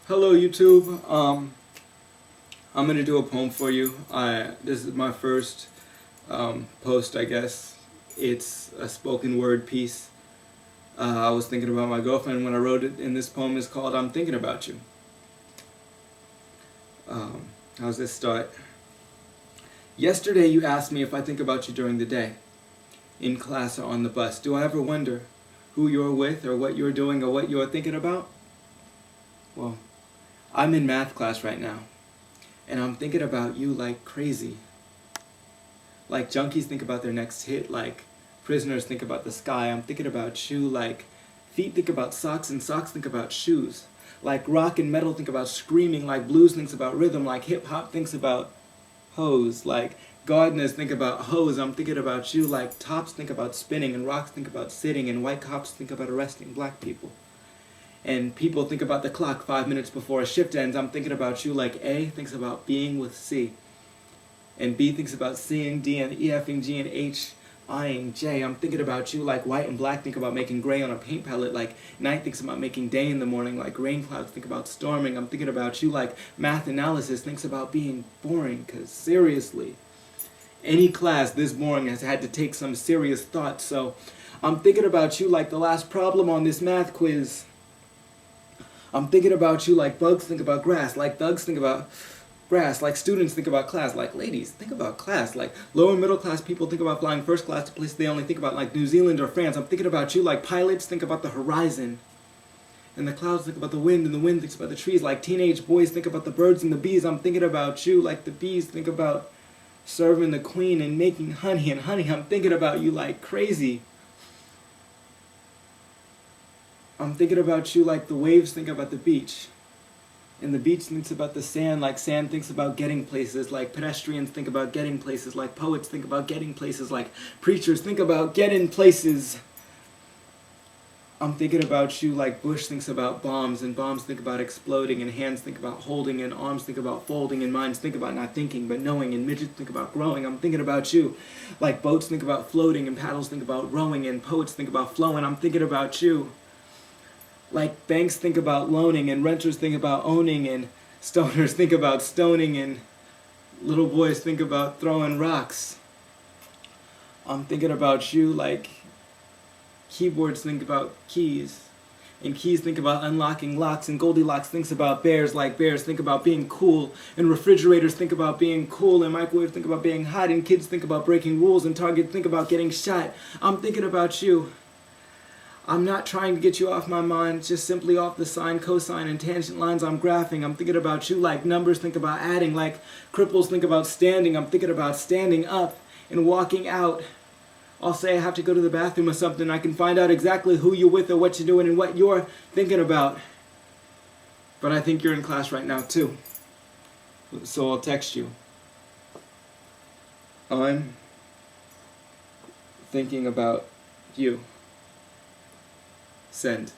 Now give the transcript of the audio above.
Hello YouTube. I'm gonna do a poem for you. This is my first post, I guess. It's a spoken word piece. I was thinking about my girlfriend when I wrote it, and this poem is called "I'm Thinking About You." How's this start? Yesterday you asked me if I think about you during the day, in class or on the bus. Do I ever wonder who you're with or what you're doing or what you're thinking about? Well, I'm in math class right now, and I'm thinking about you like crazy. Like junkies think about their next hit, like prisoners think about the sky. I'm thinking about you like feet think about socks and socks think about shoes. Like rock and metal think about screaming, like blues thinks about rhythm, like hip hop thinks about hose, like gardeners think about hose. I'm thinking about you like tops think about spinning and rocks think about sitting and white cops think about arresting black people. And people think about the clock 5 minutes before a shift ends. I'm thinking about you like A thinks about being with C. And B thinks about seeing D and E, Fing G and H, I-ing J. I'm thinking about you like white and black think about making gray on a paint palette. Like night thinks about making day in the morning. Like rain clouds think about storming. I'm thinking about you like math analysis thinks about being boring. Cause seriously, any class this boring has had to take some serious thought. So I'm thinking about you like the last problem on this math quiz. I'm thinking about you like bugs think about grass, like thugs think about grass, like students think about class, like ladies think about class, like lower middle class people think about flying first class to places they only think about, like New Zealand or France. I'm thinking about you like pilots think about the horizon, and the clouds think about the wind, and the wind thinks about the trees, like teenage boys think about the birds and the bees. I'm thinking about you like the bees think about serving the queen and making honey, and honey, I'm thinking about you like crazy. I'm thinking about you like the waves think about the beach. And the beach thinks about the sand, like sand thinks about getting places, like pedestrians think about getting places, like poets think about getting places, like preachers think about getting places. I'm thinking about you like Bush thinks about bombs, and bombs think about exploding, and hands think about holding, and arms think about folding, and minds think about not thinking but knowing, and midgets think about growing. I'm thinking about you like boats think about floating, and paddles think about rowing, and poets think about flowing. I'm thinking about you like banks think about loaning, and renters think about owning, and stoners think about stoning, and little boys think about throwing rocks. I'm thinking about you like keyboards think about keys, and keys think about unlocking locks, and Goldilocks thinks about bears, like bears think about being cool, and refrigerators think about being cool, and microwaves think about being hot, and kids think about breaking rules, and Target think about getting shot. I'm thinking about you. I'm not trying to get you off my mind, just simply off the sine, cosine, and tangent lines I'm graphing. I'm thinking about you like numbers think about adding, like cripples think about standing. I'm thinking about standing up and walking out. I'll say I have to go to the bathroom or something. I can find out exactly who you're with or what you're doing and what you're thinking about. But I think you're in class right now too. So I'll text you. I'm thinking about you. Send.